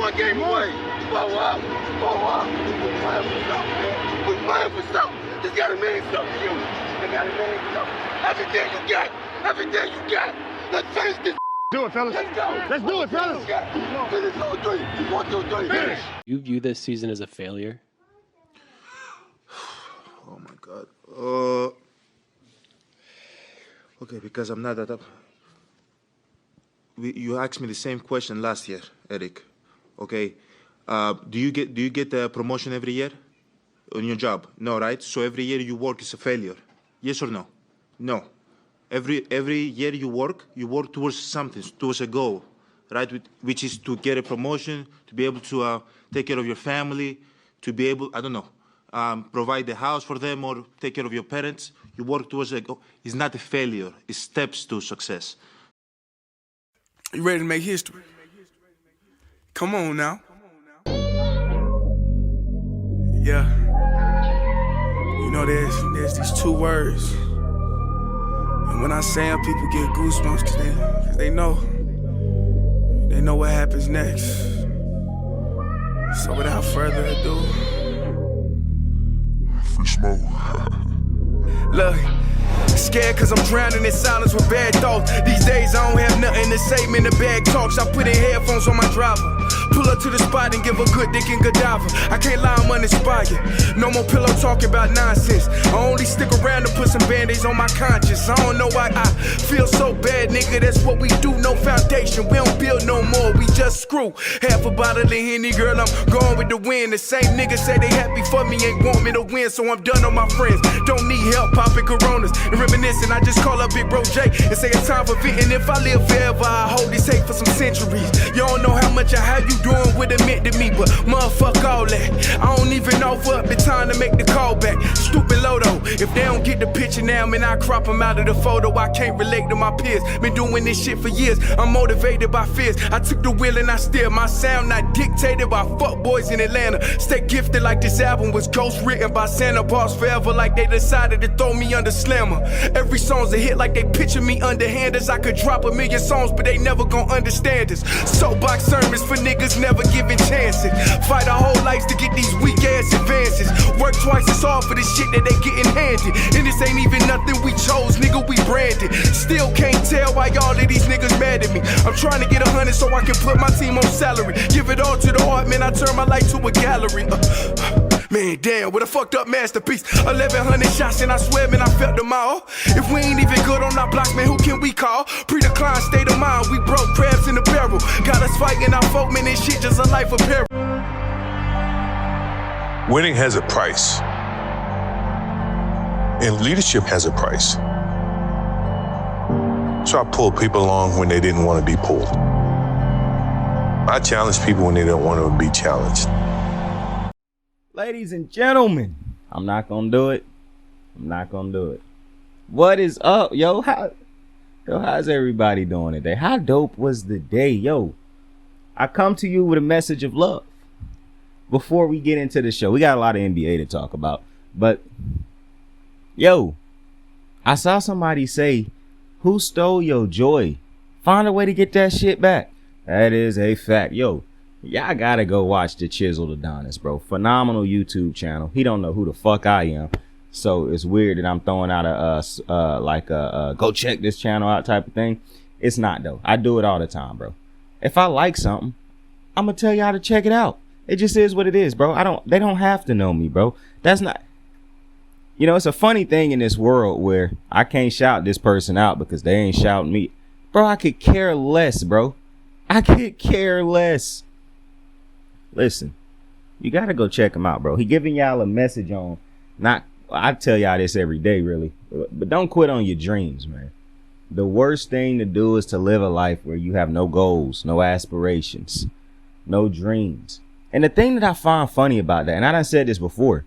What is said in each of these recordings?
one game away. Blow up. We're playing for something, man. We're playing for something. It's gotta mean something to you. It gotta mean something. Everything you got. Let's finish this. Do it, fellas. Let's go. Let's do it, fellas. Finish 2-3. 1, 2, 3. Finish. You view this season as a failure? Oh my God. Okay, because I'm not that up. You asked me the same question last year, Eric. Okay. Do you get the promotion every year on your job? No, right? So every year you work is a failure. Yes or no? No. Every year you work towards something, towards a goal, right? Which is to get a promotion, to be able to take care of your family, to be able, provide the house for them or take care of your parents. You work towards a goal. It's not a failure. It's steps to success. You ready to make history? Come on now. Yeah. You know, there's these two words. And when I say them, people get goosebumps because they know what happens next. So without further ado, free smoke. Look, scared cause I'm drowning in silence with bad thoughts. These days I don't have nothing to say, man, the bag talks. I put in headphones on my driver. Pull up to the spot and give a good dick and Godiva. I can't lie, I'm uninspired. No more pillow talking about nonsense. I only stick around to put some band-aids on my conscience. I don't know why I feel so bad, nigga. That's what we do, no foundation. We don't build no more, we just screw. Half a bottle of Henny, girl, I'm going with the wind. The same niggas say they happy for me, ain't want me to win. So I'm done on my friends. Don't need help popping Coronas and reminiscing. I just call up Big Bro J and say it's time for venting. If I live forever, I hold this hate for some centuries. You don't know how much or how you doing what it meant to me, but motherfuck all that. I don't even offer up the time to make the call back. Stupid Lodo, if they don't get the picture now, man, I crop them out of the photo. I can't relate to my peers. Been doing this shit for years. I'm motivated by fears. I took the wheel and I steer. My sound not dictated by fuck boys in Atlanta. Stay gifted like this album was ghost written by Santa Bars forever, like they decided to throw me under Slammer. Every song's a hit like they picture me underhanders. I could drop 1,000,000 songs, but they never gon' understand us. Soapbox sermons for niggas never giving chances. Fight our whole lives to get these weak ass advances. Work twice as hard for the shit that they getting handed. And this ain't even nothing we chose, nigga, we branded. Still can't tell why all of these niggas mad at me. I'm trying to get 100 so I can put my team on salary. Give it all to the art, man, I turn my life to a gallery. Man, damn, what a fucked up masterpiece. 1,100 shots and I swear, man, I felt them all. If we ain't even good on our block, man, who can we call? Pre-decline state of mind, we broke crabs in the barrel. Got us fighting our folk, man, this shit just a life of peril. Winning has a price. And leadership has a price. So I pulled people along when they didn't want to be pulled. I challenge people when they don't want to be challenged. Ladies and gentlemen, I'm not gonna do it. What is up, yo? How's everybody doing today? How dope was the day, yo? I come to you with a message of love. Before we get into the show, we got a lot of NBA to talk about, but yo, I saw somebody say, "Who stole your joy? Find a way to get that shit back." That is a fact, yo. Y'all gotta go watch the Chiseled Adonis, bro. Phenomenal YouTube channel. He don't know who the fuck I am, so it's weird that I'm throwing out a go check this channel out type of thing. It's not though. I do it all the time, bro. If I like something, I'm gonna tell y'all to check it out. It just is what it is, bro. They don't have to know me, bro. That's not. You know, it's a funny thing in this world where I can't shout this person out because they ain't shouting me, bro. I could care less, bro. I could care less. Listen, you gotta go check him out, bro. He giving y'all a message on, I tell y'all this every day, really, but don't quit on your dreams, man. The worst thing to do is to live a life where you have no goals, no aspirations, no dreams. And the thing that I find funny about that, and I done said this before,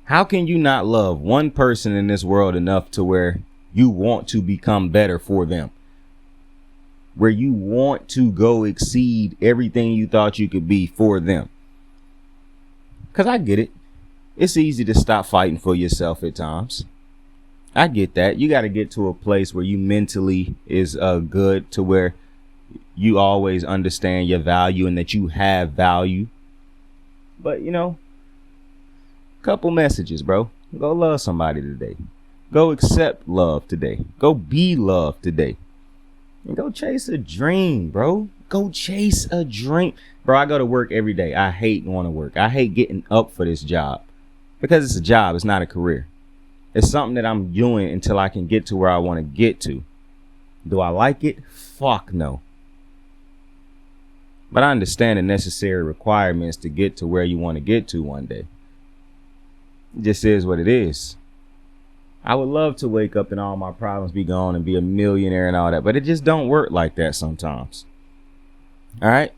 how can you not love one person in this world enough to where you want to become better for them? Where you want to go exceed everything you thought you could be for them. Because I get it. It's easy to stop fighting for yourself at times. I get that. You got to get to a place where you mentally is good to where you always understand your value and that you have value. But, couple messages, bro. Go love somebody today. Go accept love today. Go be loved today. And go chase a dream, bro. Go chase a dream. Bro, I go to work every day. I hate going to work. I hate getting up for this job. Because it's a job. It's not a career. It's something that I'm doing until I can get to where I want to get to. Do I like it? Fuck no. But I understand the necessary requirements to get to where you want to get to one day. It just is what it is. I would love to wake up and all my problems be gone and be a millionaire and all that, but it just don't work like that sometimes. All right?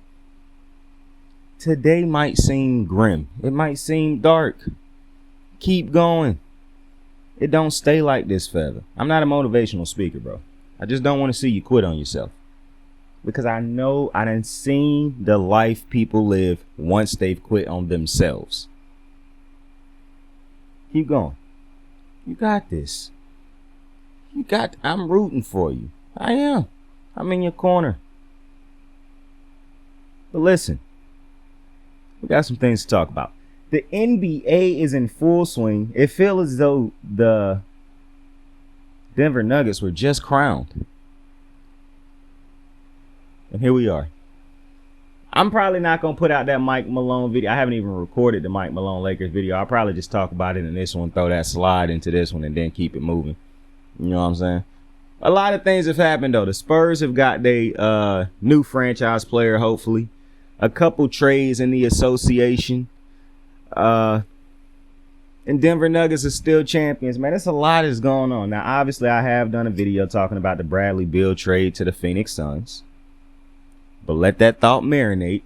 Today might seem grim. It might seem dark. Keep going. It don't stay like this forever. I'm not a motivational speaker, bro. I just don't want to see you quit on yourself. Because I know I done seen the life people live once they've quit on themselves. Keep going. You got this. I'm rooting for you. I am. I'm in your corner. But listen, we got some things to talk about. The NBA is in full swing. It feels as though the Denver Nuggets were just crowned. And here we are. I'm probably not going to put out that Mike Malone video. I haven't even recorded the Mike Malone Lakers video. I'll probably just talk about it in this one, throw that slide into this one, and then keep it moving. You know what I'm saying? A lot of things have happened, though. The Spurs have got their new franchise player, hopefully. A couple trades in the association. And Denver Nuggets are still champions. Man, there's a lot that's going on. Now, obviously, I have done a video talking about the Bradley Beal trade to the Phoenix Suns. But let that thought marinate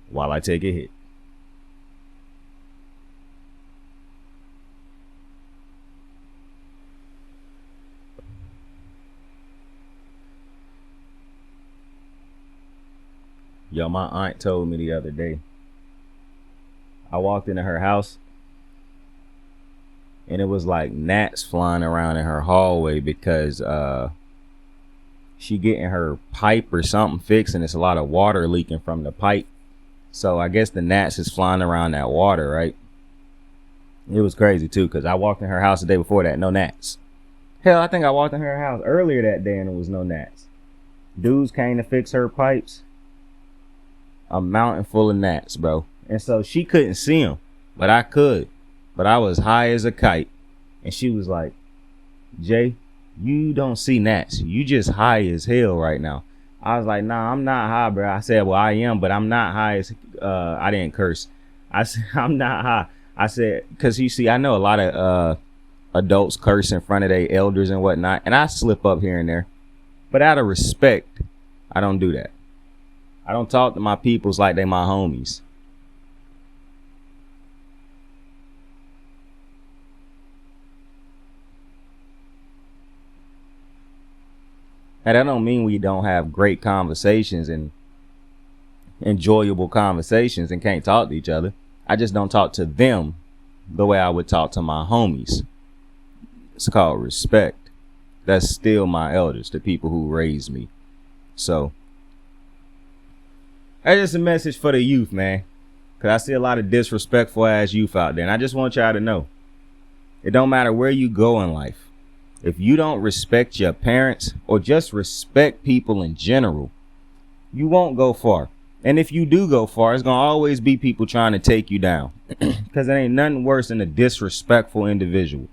while I take a hit. Yo, my aunt told me the other day. I walked into her house and it was like gnats flying around in her hallway because she getting her pipe or something fixed and it's a lot of water leaking from the pipe. So I guess the gnats is flying around that water, right? It was crazy too, because I walked in her house the day before that, no gnats. Hell, I think I walked in her house earlier that day and there was no gnats. Dudes came to fix her pipes. A mountain full of gnats, bro. And so she couldn't see them, but I could. But I was high as a kite. And she was like, Jay, you don't see gnats. You just high as hell right now. I was like, nah, I'm not high, bro. I said, well, I am, but I'm not high as, I didn't curse. I said, I'm not high. I said, because you see, I know a lot of adults curse in front of their elders and whatnot. And I slip up here and there. But out of respect, I don't do that. I don't talk to my peoples like they my homies. And that don't mean we don't have great conversations and enjoyable conversations and can't talk to each other. I just don't talk to them the way I would talk to my homies. It's called respect. That's still my elders, the people who raised me. So that's just a message for the youth, man. Because I see a lot of disrespectful ass youth out there. And I just want y'all to know, it don't matter where you go in life. If you don't respect your parents or just respect people in general, you won't go far. And if you do go far, it's going to always be people trying to take you down. Because it ain't nothing worse than a disrespectful individual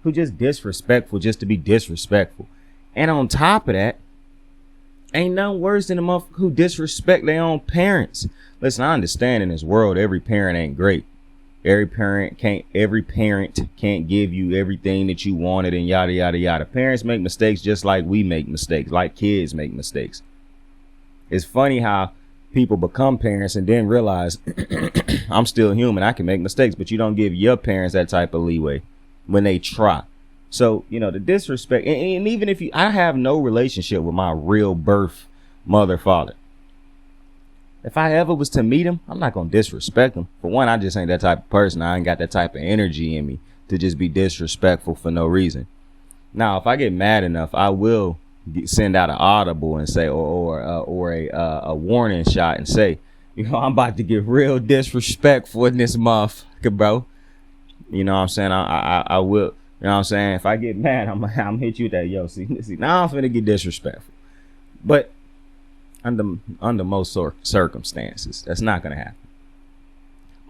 who just disrespectful just to be disrespectful. And on top of that, ain't nothing worse than a motherfucker who disrespect their own parents. Listen, I understand in this world, every parent ain't great. Every parent can't give you everything that you wanted and yada, yada, yada. Parents make mistakes just like we make mistakes, like kids make mistakes. It's funny how people become parents and then realize I'm still human. I can make mistakes, but you don't give your parents that type of leeway when they try. So, you know, the disrespect, and even if I have no relationship with my real birth mother, father. If I ever was to meet him, I'm not going to disrespect him. For one, I just ain't that type of person. I ain't got that type of energy in me to just be disrespectful for no reason. Now, if I get mad enough, I will send out an audible and say, or a warning shot and say, I'm about to get real disrespectful in this motherfucker, bro. You know what I'm saying? I will. You know what I'm saying? If I get mad, I'm hit you with that. Yo, see, now I'm finna get disrespectful. But under most circumstances, that's not gonna happen.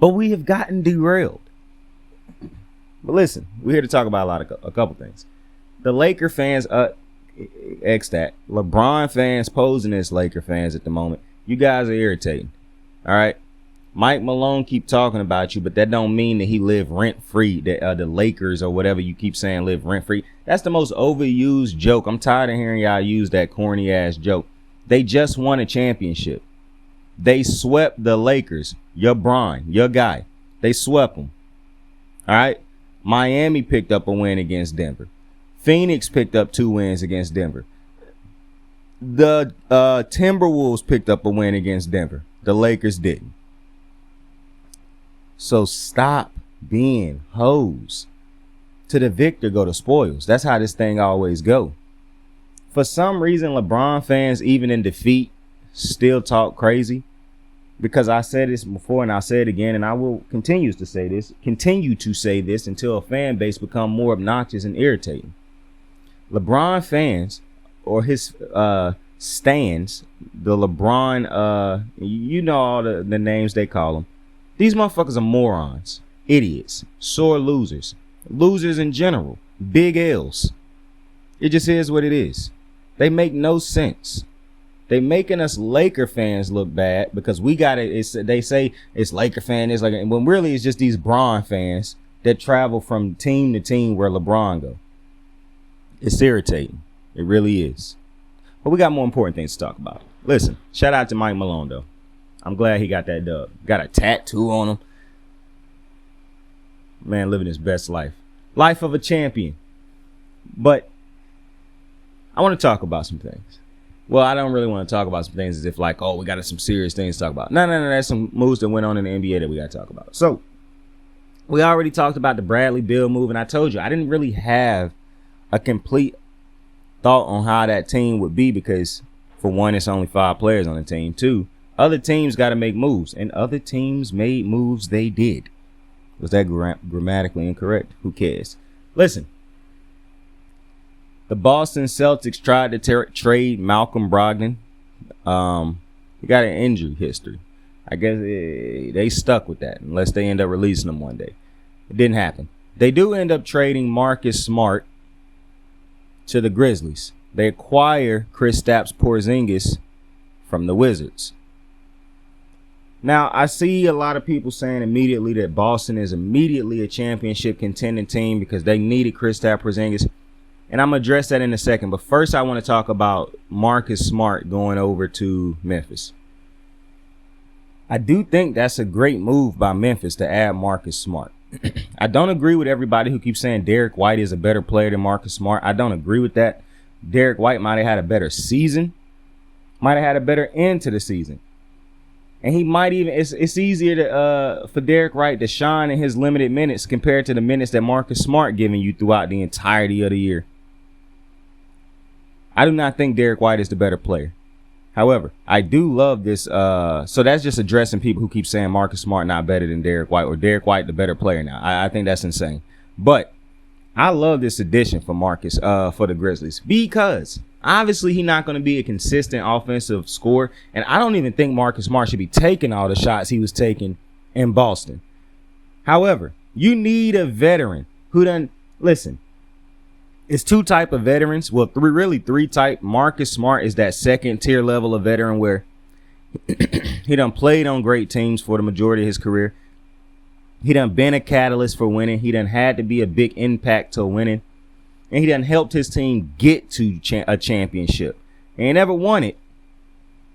But we have gotten derailed. But listen, we're here to talk about a couple things. The Laker fans, LeBron fans posing as Laker fans at the moment. You guys are irritating. All right. Mike Malone keep talking about you, but that don't mean that he live rent free. That the Lakers or whatever you keep saying live rent free. That's the most overused joke. I'm tired of hearing y'all use that corny ass joke. They just won a championship. They swept the Lakers. Your Bron, your guy. They swept them. All right. Miami picked up a win against Denver. Phoenix picked up 2 wins against Denver. The Timberwolves picked up a win against Denver. The Lakers didn't. So stop being hoes. To the victor go the spoils. That's how this thing always go. For some reason, LeBron fans, even in defeat, still talk crazy. Because I said this before and I'll say it again, and I will continue to say this until a fan base become more obnoxious and irritating. LeBron fans or his stands, the LeBron, you know all the names they call them. These motherfuckers are morons, idiots, sore losers in general, big L's. It just is what it is. They make no sense. They making us Laker fans look bad because we got it. They say it's Laker fan. It's like, when really it's just these Bron fans that travel from team to team where LeBron go. It's irritating. It really is. But we got more important things to talk about. Listen, shout out to Mike Malone though. I'm glad he got that dub. Got a tattoo on him. Man, living his best life. Life of a champion. But I want to talk about some things. Well, I don't really want to talk about some things as if like, oh, we got some serious things to talk about. No. There's some moves that went on in the NBA that we got to talk about. So we already talked about the Bradley Beal move, and I told you I didn't really have a complete thought on how that team would be because, for one, it's only 5 players on the team. 2, other teams got to make moves, and other teams made moves. They did. Was that grammatically incorrect? Who cares? Listen. The Boston Celtics tried to trade Malcolm Brogdon. He got an injury history. I guess they stuck with that unless they end up releasing him one day. It didn't happen. They do end up trading Marcus Smart to the Grizzlies. They acquire Kristaps Porzingis from the Wizards. Now, I see a lot of people saying immediately that Boston is immediately a championship contending team because they needed Kristaps Porzingis. And I'm going to address that in a second. But first, I want to talk about Marcus Smart going over to Memphis. I do think that's a great move by Memphis to add Marcus Smart. I don't agree with everybody who keeps saying Derek White is a better player than Marcus Smart. I don't agree with that. Derek White might have had a better season. Might have had a better end to the season. And he might even, it's easier to for Derek White to shine in his limited minutes compared to the minutes that Marcus Smart giving you throughout the entirety of the year. I do not think Derek White is the better player. However, I do love this. So that's just addressing people who keep saying Marcus Smart not better than Derek White or Derek White the better player now. I think that's insane. But I love this addition for Marcus for the Grizzlies because obviously he's not going to be a consistent offensive scorer. And I don't even think Marcus Smart should be taking all the shots he was taking in Boston. However, you need a veteran who done, listen, it's 2 type of veterans. Well, 3 type. Marcus Smart is that second tier level of veteran where he done played on great teams for the majority of his career. He done been a catalyst for winning. He done had to be a big impact to winning. And he done helped his team get to a championship. He ain't never won it.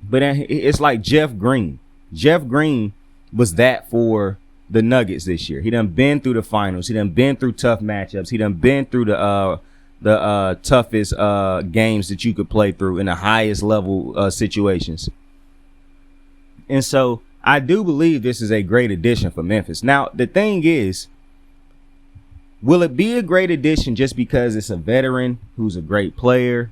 But it's like Jeff Green. Jeff Green was that for the Nuggets this year. He done been through the finals. He done been through tough matchups. He done been through the toughest games that you could play through in the highest level situations. And so I do believe this is a great addition for Memphis. Now, the thing is, will it be a great addition just because it's a veteran who's a great player?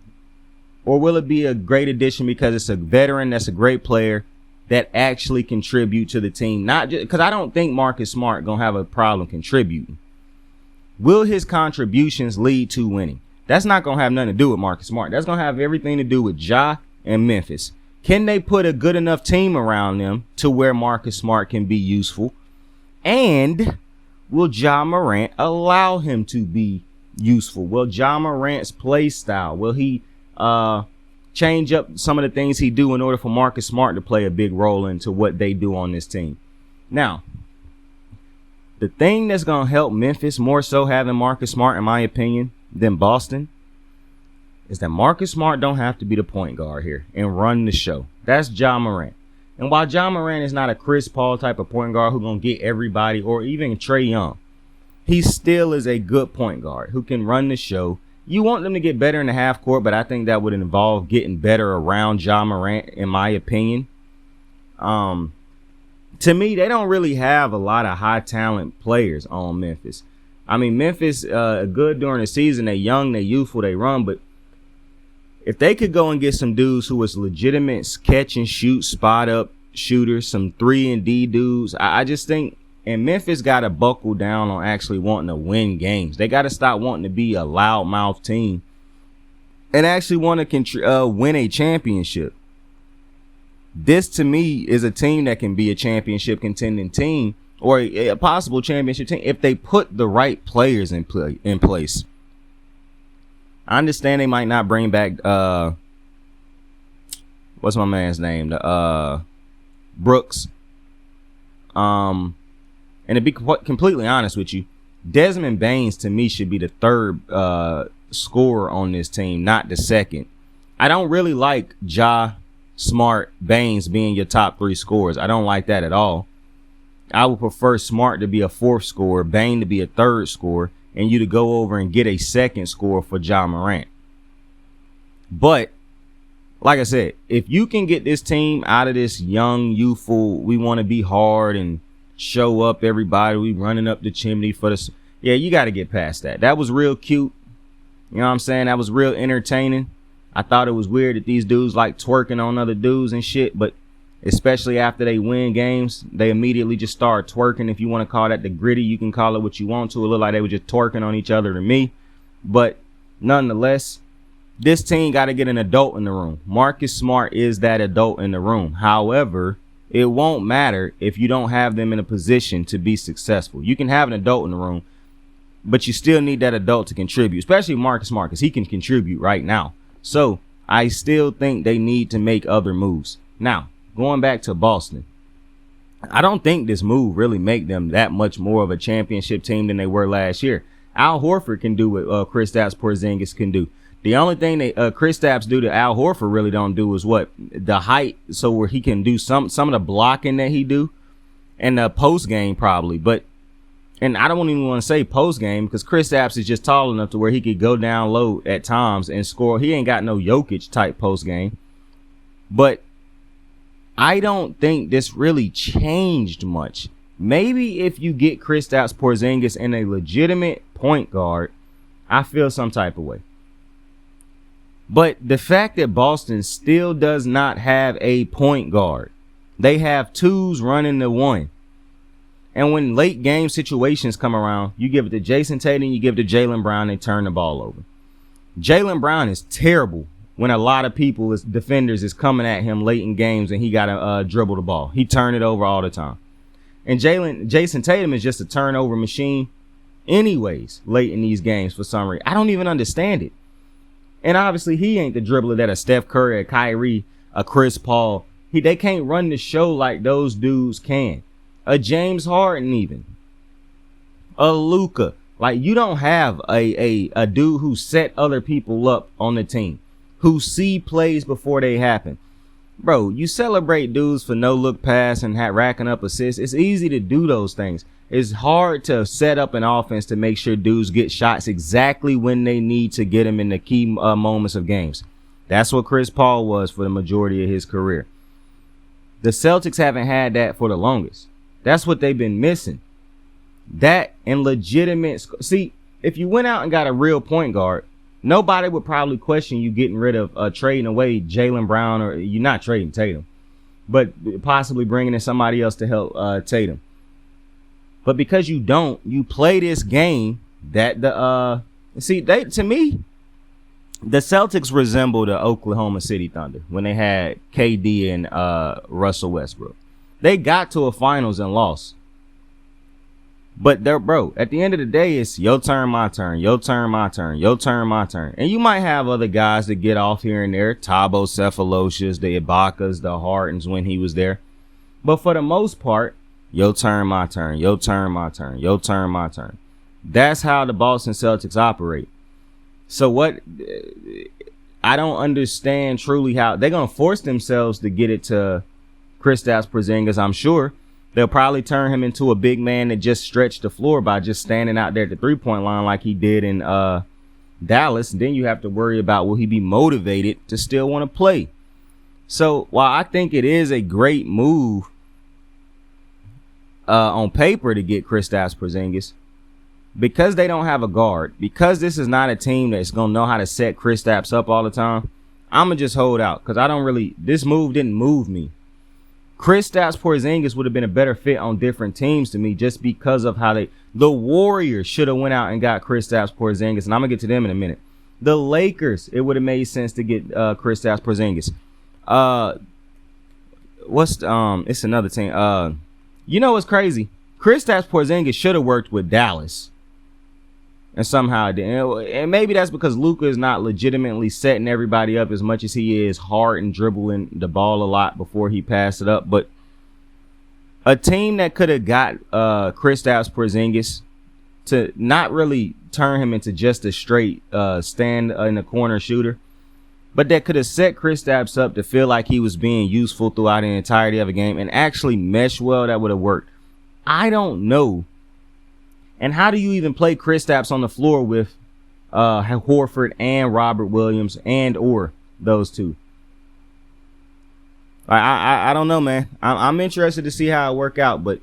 Or will it be a great addition because it's a veteran that's a great player that actually contribute to the team? Not just because I don't think Marcus Smart gonna have a problem contributing. Will his contributions lead to winning? That's not gonna have nothing to do with Marcus Smart. That's gonna have everything to do with Ja and Memphis. Can they put a good enough team around them to where Marcus Smart can be useful? And will Ja Morant allow him to be useful? Will Ja Morant's play style, will he change up some of the things he do in order for Marcus Smart to play a big role into what they do on this team? Now, the thing that's going to help Memphis more so having Marcus Smart, in my opinion, than Boston is that Marcus Smart don't have to be the point guard here and run the show. That's Ja Morant. And while Ja Morant is not a Chris Paul type of point guard who's going to get everybody, or even Trae Young, he still is a good point guard who can run the show. You want them to get better in the half court, but I think that would involve getting better around Ja Morant, in my opinion. To me, they don't really have a lot of high talent players on Memphis. I mean, Memphis, good during the season. They young, they youthful, they run. But if they could go and get some dudes who was legitimate catch and shoot, spot up shooters, some 3-and-D dudes, I just think, and Memphis got to buckle down on actually wanting to win games. They got to stop wanting to be a loudmouth team and actually want to win a championship. This, to me, is a team that can be a championship contending team or a possible championship team if they put the right players in place. I understand they might not bring back what's my man's name? Brooks. And to be completely honest with you, Desmond Baines to me should be the third scorer on this team, not the second. I don't really like Ja, Smart, Baines being your top three scorers. I don't like that at all. I would prefer Smart to be a fourth scorer, Bane to be a third scorer, and you to go over and get a second scorer for Ja Morant. But like I said, if you can get this team out of this young, youthful, we want to be hard and show up everybody, we running up the chimney for the, yeah, you got to get past that. That was real cute. You know what I'm saying? That was real entertaining. I thought it was weird that these dudes like twerking on other dudes and shit, but especially after they win games, they immediately just start twerking. If you want to call that the gritty, you can call it what you want to. It looked like they were just twerking on each other to me. But nonetheless, this team got to get an adult in the room. Marcus Smart is that adult in the room. However, it won't matter if you don't have them in a position to be successful. You can have an adult in the room, but you still need that adult to contribute, especially Marcus Smart, because he can contribute right now. So I still think they need to make other moves. Now, going back to Boston, I don't think this move really make them that much more of a championship team than they were last year. Al Horford can do what Kristaps Porzingis can do. The only thing that Kristaps do that Al Horford really don't do is what? The height, so where he can do some of the blocking that he do, and the post game probably. But and I don't even want to say post game because Kristaps is just tall enough to where he could go down low at times and score. He ain't got no Jokic type post game. But I don't think this really changed much. Maybe if you get Kristaps Porzingis and a legitimate point guard, I feel some type of way. But the fact that Boston still does not have a point guard, they have twos running the one. And when late game situations come around, you give it to Jason Tatum, you give it to Jaylen Brown, they turn the ball over. Jaylen Brown is terrible when a lot of people, as defenders, is coming at him late in games and he got to dribble the ball. He turn it over all the time. And Jason Tatum is just a turnover machine anyways late in these games for some reason. I don't even understand it. And obviously he ain't the dribbler that a Steph Curry, a Kyrie, a Chris Paul. They can't run the show like those dudes can. A James Harden even. A Luka. Like, you don't have a dude who set other people up on the team, who see plays before they happen. Bro, you celebrate dudes for no look pass and racking up assists. It's easy to do those things. It's hard to set up an offense to make sure dudes get shots exactly when they need to get them in the key moments of games. That's what Chris Paul was for the majority of his career. The Celtics haven't had that for the longest. That's what they've been missing. That and legitimate. See, if you went out and got a real point guard, nobody would probably question you getting rid of trading away Jaylen Brown, or you're not trading Tatum, but possibly bringing in somebody else to help Tatum. But because you don't, you play this game that to me, the Celtics resemble the Oklahoma City Thunder when they had KD and Russell Westbrook. They got to a finals and lost. But at the end of the day, it's your turn, my turn, your turn, my turn, your turn, my turn. And you might have other guys that get off here and there, Thabo Cephaloshes, the Ibakas, the Hartons when he was there. But for the most part, your turn, my turn, your turn, my turn, your turn, my turn. That's how the Boston Celtics operate. So I don't understand truly how they're going to force themselves to get it to Kristaps Porzingis. I'm sure they'll probably turn him into a big man that just stretched the floor by just standing out there at the 3-point line like he did in Dallas. And then you have to worry about, will he be motivated to still want to play? So while I think it is a great move on paper to get Kristaps Porzingis, because they don't have a guard, because this is not a team that's going to know how to set Kristaps up all the time, I'm going to just hold out because this move didn't move me. Kristaps Porzingis would have been a better fit on different teams to me just because of how the Warriors should have went out and got Kristaps Porzingis, and I'm going to get to them in a minute. The Lakers, it would have made sense to get Kristaps Porzingis. It's another team. You know what's crazy? Kristaps Porzingis should have worked with Dallas. And somehow it didn't. And maybe that's because Luka is not legitimately setting everybody up as much as he is hard and dribbling the ball a lot before he passed it up. But a team that could have got Kristaps Porzingis to not really turn him into just a straight stand in the corner shooter, but that could have set Kristaps up to feel like he was being useful throughout the entirety of a game and actually mesh well, that would have worked. I don't know. And how do you even play Kristaps on the floor with Horford and Robert Williams and or those two? I don't know, man. I'm interested to see how it work out, but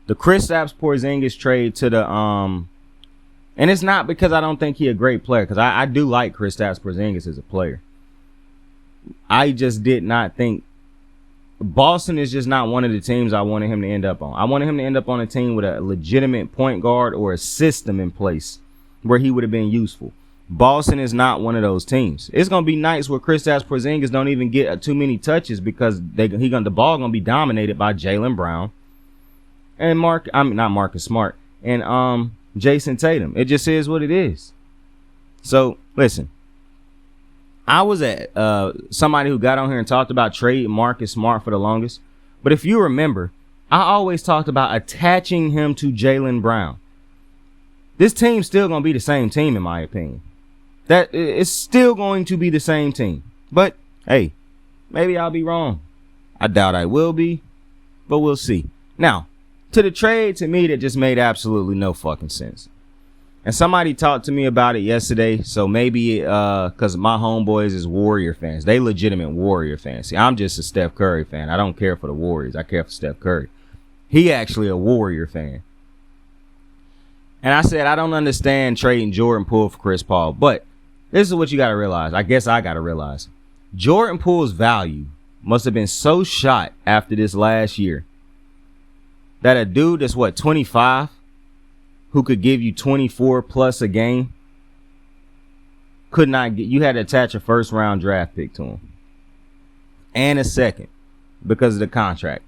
the Kristaps Porzingis trade to the and it's not because I don't think he a great player, because I do like Kristaps Porzingis as a player. I just did not think Boston is just not one of the teams I wanted him to end up on. I wanted him to end up on a team with a legitimate point guard or a system in place where he would have been useful. Boston is not one of those teams. It's gonna be nights where Kristaps Porzingis don't even get too many touches because the ball gonna be dominated by Jaylen Brown and not Marcus Smart and Jason Tatum. It just is what it is. So listen. I was at somebody who got on here and talked about trading Marcus Smart for the longest. But if you remember, I always talked about attaching him to Jaylen Brown. This team's still going to be the same team, in my opinion. That it's still going to be the same team. But, hey, maybe I'll be wrong. I doubt I will be, but we'll see. Now, to the trade, to me, that just made absolutely no fucking sense. And somebody talked to me about it yesterday, so maybe because my homeboys is Warrior fans. They legitimate Warrior fans. See, I'm just a Steph Curry fan. I don't care for the Warriors. I care for Steph Curry. He actually a Warrior fan. And I said, I don't understand trading Jordan Poole for Chris Paul. But this is what you got to realize. I guess I got to realize. Jordan Poole's value must have been so shot after this last year that a dude that's, 25? Who could give you 24 plus a game, could not get, you had to attach a first round draft pick to him and a second because of the contract,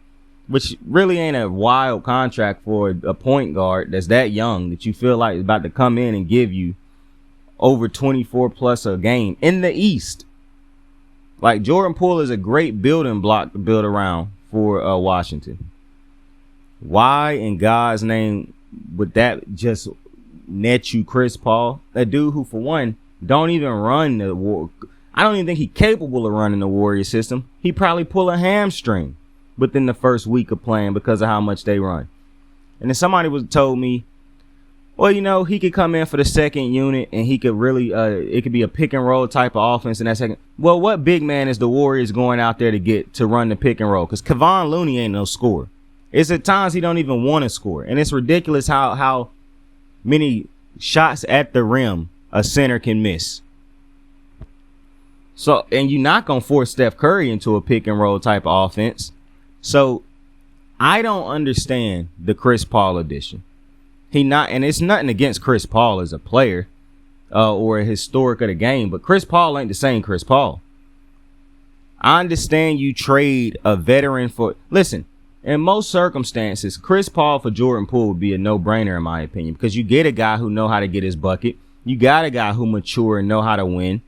which really ain't a wild contract for a point guard that's that young that you feel like is about to come in and give you over 24 plus a game in the East. Like, Jordan Poole is a great building block to build around for Washington. Why in God's name would that just net you Chris Paul? A dude who, for one, don't even run the war. I don't even think he's capable of running the Warrior system. He probably pull a hamstring within the first week of playing because of how much they run. And then somebody told me, well, he could come in for the second unit and he could really, it could be a pick and roll type of offense in that second. Well, what big man is the Warriors going out there to get to run the pick and roll? Because Kevon Looney ain't no scorer. It's at times he don't even want to score. And it's ridiculous how many shots at the rim a center can miss. So, and you're not going to force Steph Curry into a pick and roll type of offense. So I don't understand the Chris Paul addition. And it's nothing against Chris Paul as a player or a historic of the game, but Chris Paul ain't the same Chris Paul. I understand you trade a veteran for, listen, in most circumstances, Chris Paul for Jordan Poole would be a no-brainer in my opinion, because you get a guy who know how to get his bucket. You got a guy who mature and know how to win.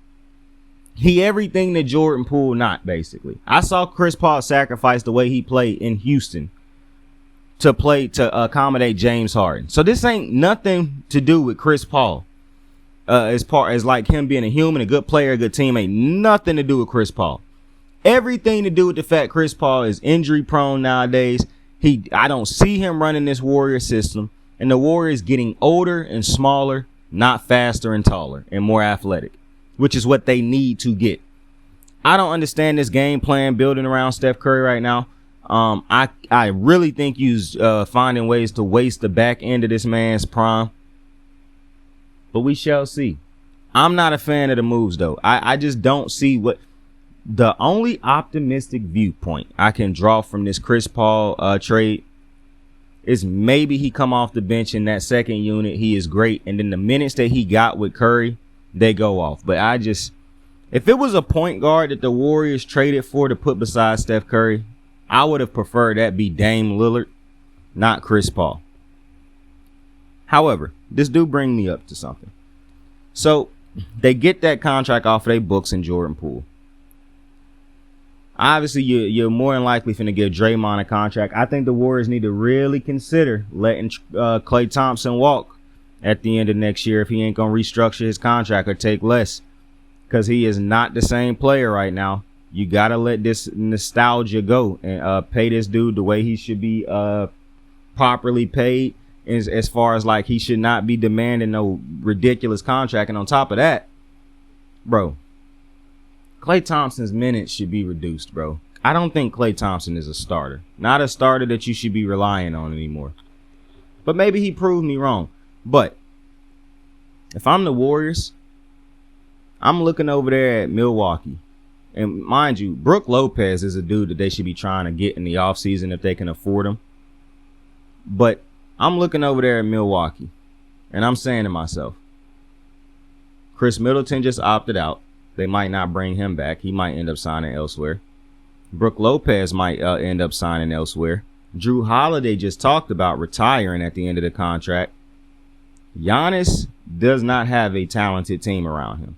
He everything that Jordan Poole not, basically. I saw Chris Paul sacrifice the way he played in Houston to accommodate James Harden. So this ain't nothing to do with Chris Paul. As far as like him being a human, a good player, a good teammate, nothing to do with Chris Paul. Everything to do with the fact Chris Paul is injury prone nowadays. I don't see him running this Warrior system, and the Warriors getting older and smaller, not faster and taller and more athletic, which is what they need to get. I don't understand this game plan building around Steph Curry right now. I really think he's finding ways to waste the back end of this man's prime. But we shall see. I'm not a fan of the moves, though. I just don't see what the only optimistic viewpoint I can draw from this Chris Paul trade is maybe he come off the bench in that second unit. He is great. And then the minutes that he got with Curry, they go off. But if it was a point guard that the Warriors traded for to put beside Steph Curry, I would have preferred that be Dame Lillard, not Chris Paul. However, this do bring me up to something. So they get that contract off of their books in Jordan Poole. Obviously, you're more than likely finna give Draymond a contract. I think the Warriors need to really consider letting Klay Thompson walk at the end of next year if he ain't gonna restructure his contract or take less, because he is not the same player right now. You gotta let this nostalgia go and pay this dude the way he should be properly paid. As far as like he should not be demanding no ridiculous contract. And on top of that, bro, Klay Thompson's minutes should be reduced, bro. I don't think Klay Thompson is a starter. Not a starter that you should be relying on anymore. But maybe he proved me wrong. But if I'm the Warriors, I'm looking over there at Milwaukee. And mind you, Brook Lopez is a dude that they should be trying to get in the offseason if they can afford him. But I'm looking over there at Milwaukee, and I'm saying to myself, Chris Middleton just opted out. They might not bring him back. He might end up signing elsewhere. Brook Lopez might end up signing elsewhere. Drew Holiday just talked about retiring at the end of the contract. Giannis does not have a talented team around him.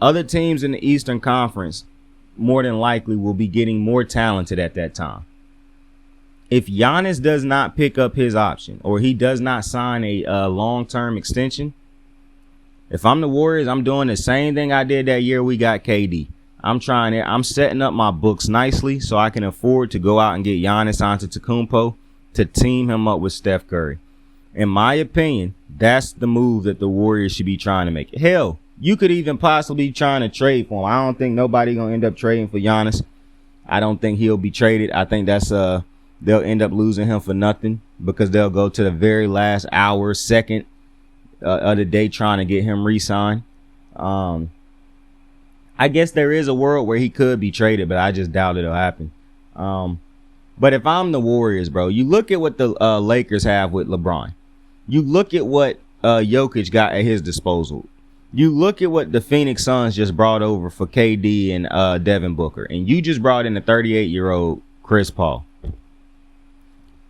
Other teams in the Eastern Conference more than likely will be getting more talented at that time. If Giannis does not pick up his option or he does not sign a long-term extension, if I'm the Warriors, I'm doing the same thing I did that year we got KD. I'm setting up my books nicely so I can afford to go out and get Giannis Antetokounmpo to team him up with Steph Curry. In my opinion, that's the move that the Warriors should be trying to make. Hell, you could even possibly be trying to trade for him. I don't think nobody going to end up trading for Giannis. I don't think he'll be traded. I think that's they'll end up losing him for nothing because they'll go to the very last hour, second of the day trying to get him re-signed. I guess there is a world where he could be traded, but I just doubt it'll happen. But if I'm the Warriors, bro, you look at what the Lakers have with LeBron. You look at what Jokic got at his disposal. You look at what the Phoenix Suns just brought over for KD and Devin Booker, and you just brought in a 38-year-old Chris Paul.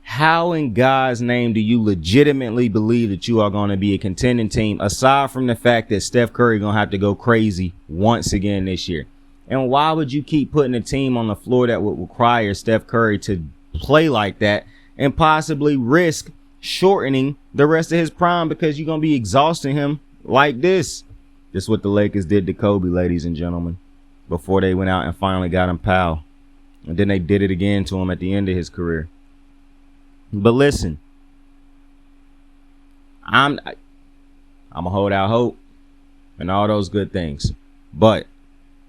How in God's name do you legitimately believe that you are going to be a contending team, aside from the fact that Steph Curry going to have to go crazy once again this year? And why would you keep putting a team on the floor that would require Steph Curry to play like that and possibly risk shortening the rest of his prime because you're going to be exhausting him like this? This is what the Lakers did to Kobe, ladies and gentlemen, before they went out and finally got him Powell. And then they did it again to him at the end of his career. But listen, I'm gonna hold out hope and all those good things, but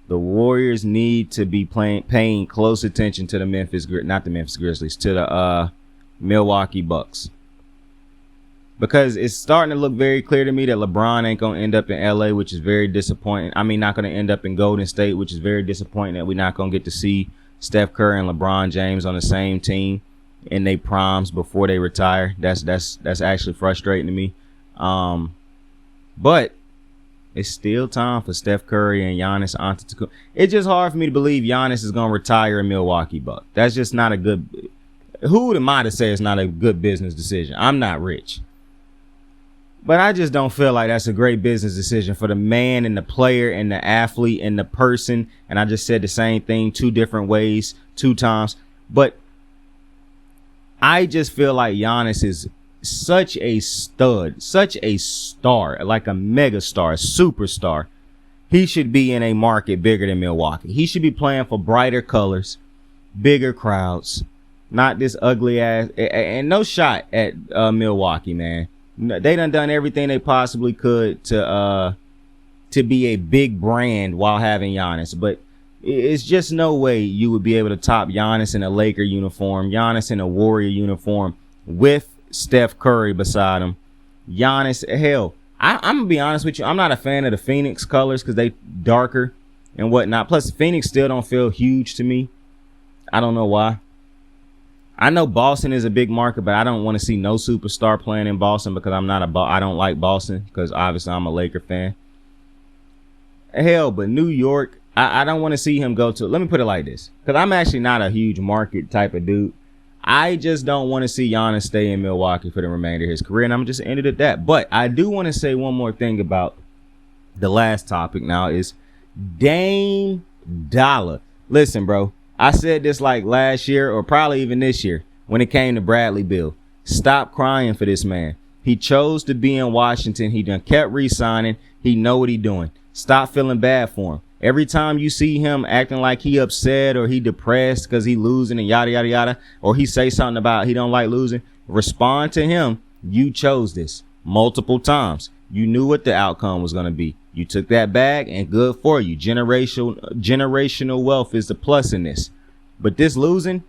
the Warriors need to be paying close attention to not the Memphis Grizzlies, to the Milwaukee Bucks. because it's starting to look very clear to me that LeBron ain't going to end up in LA, which is very disappointing. I mean, not going to end up in Golden State, which is very disappointing that we're not going to get to see Steph Curry and LeBron James on the same team in their primes before they retire. That's actually frustrating to me. But it's still time for Steph Curry and Giannis Antetokounmpo. It's just hard for me to believe Giannis is going to retire in Milwaukee, Buck. That's just not a good. Who am I to say it's not a good business decision? I'm not rich. But I just don't feel like that's a great business decision for the man and the player and the athlete and the person. And I just said the same thing 2 different ways, 2 times. But I just feel like Giannis is such a stud, such a star, like a mega star, a superstar. He should be in a market bigger than Milwaukee. He should be playing for brighter colors, bigger crowds, not this ugly ass. And no shot at Milwaukee, man. They done everything they possibly could to be a big brand while having Giannis, but it's just no way you would be able to top Giannis in a Laker uniform, Giannis in a Warrior uniform with Steph Curry beside him. Giannis, hell, I'm gonna be honest with you, I'm not a fan of the Phoenix colors because they darker and whatnot. Plus, Phoenix still don't feel huge to me. I don't know why. I know Boston is a big market, but I don't want to see no superstar playing in Boston because I don't like Boston because obviously I'm a Laker fan. Hell, but New York, I don't want to see him go to. Let me put it like this, because I'm actually not a huge market type of dude. I just don't want to see Giannis stay in Milwaukee for the remainder of his career, and I'm just ended at that. But I do want to say one more thing about the last topic now is Dame Dollar. Listen, bro. I said this like last year or probably even this year when it came to Bradley Beal. Stop crying for this man. He chose to be in Washington. He done kept re-signing. He know what he doing. Stop feeling bad for him. Every time you see him acting like he upset or he depressed because he losing and yada, yada, yada, or he say something about he don't like losing, respond to him. You chose this multiple times. You knew what the outcome was going to be. You took that bag and good for you. Generational wealth is the plus in this. But this losing,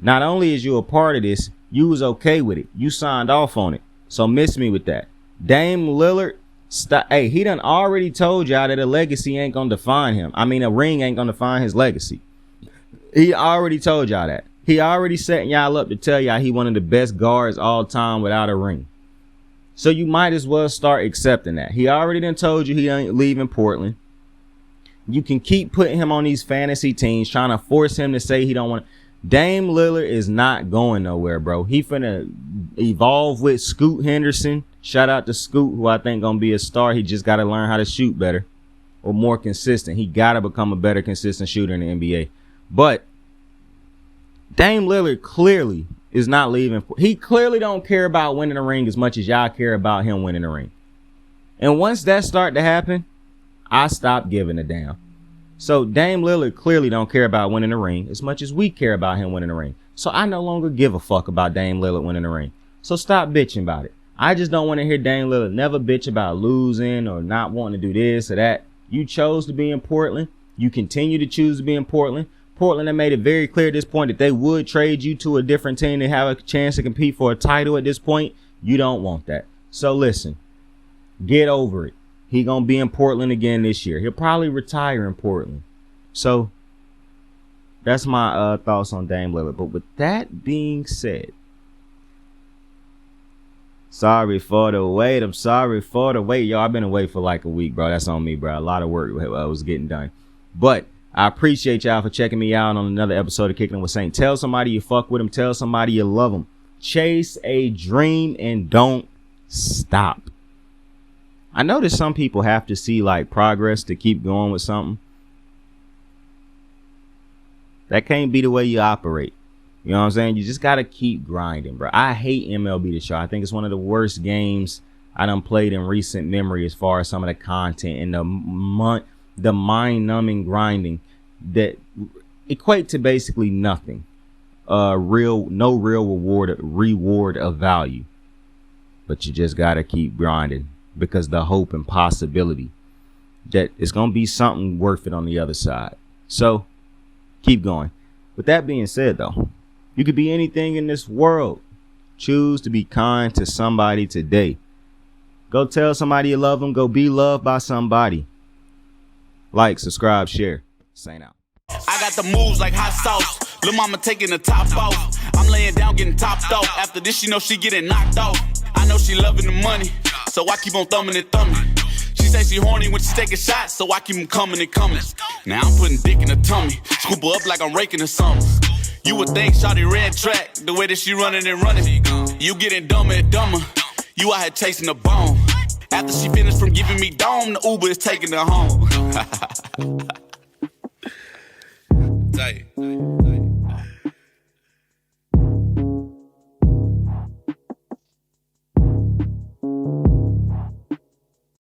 not only is you a part of this, you was okay with it. You signed off on it. So miss me with that. Dame Lillard, stop. Hey, he done already told y'all that a legacy ain't going to define him. I mean, a ring ain't going to define his legacy. He already told y'all that. He already setting y'all up to tell y'all he one of the best guards all time without a ring. So you might as well start accepting that. He already done told you he ain't leaving Portland. You can keep putting him on these fantasy teams, trying to force him to say he don't want. Dame Lillard is not going nowhere, bro. He finna evolve with Scoot Henderson. Shout out to Scoot, who I think gonna be a star. He just got to learn how to shoot better or more consistent. He got to become a better consistent shooter in the NBA. But Dame Lillard clearly is not leaving. He clearly don't care about winning a ring as much as y'all care about him winning a ring. And once that start to happen, I stop giving a damn. So Dame Lillard clearly don't care about winning a ring as much as we care about him winning a ring. So I no longer give a fuck about Dame Lillard winning a ring. So stop bitching about it. I just don't want to hear Dame Lillard never bitch about losing or not wanting to do this or that. You chose to be in Portland. You continue to choose to be in Portland. Portland have made it very clear at this point that they would trade you to a different team to have a chance to compete for a title at this point. You don't want that. So listen, get over it. He gonna be in Portland again this year. He'll probably retire in Portland. So that's my thoughts on Dame Lillard. But with that being said, sorry for the wait. I'm sorry for the wait. Yo, I've been away for like a week, bro. That's on me, bro. A lot of work was getting done. But I appreciate y'all for checking me out on another episode of Kicking It with Saint. Tell somebody you fuck with them. Tell somebody you love them. Chase a dream and don't stop. I know that some people have to see like progress to keep going with something. That can't be the way you operate. You know what I'm saying? You just got to keep grinding, bro. I hate MLB The Show. I think it's one of the worst games I done played in recent memory as far as some of the content and the mind-numbing grinding that equate to basically nothing. No real reward of value. But you just got to keep grinding because the hope and possibility that it's going to be something worth it on the other side. So keep going. With that being said, though, you could be anything in this world. Choose to be kind to somebody today. Go tell somebody you love them. Go be loved by somebody. Like, subscribe, share. Saint out. I got the moves like hot sauce. Lil' mama taking the top off. I'm laying down getting topped off. After this, she know she getting knocked off. I know she loving the money, so I keep on thumbing and thumbing. She say she horny when she taking shots, so I keep them coming and coming. Now I'm putting dick in her tummy. Scoop her up like I'm raking her something. You would think shawty ran track, the way that she running and running. You getting dumber and dumber. You out here chasing the bone. After she finished from giving me dome, the Uber is taking her home. Tight.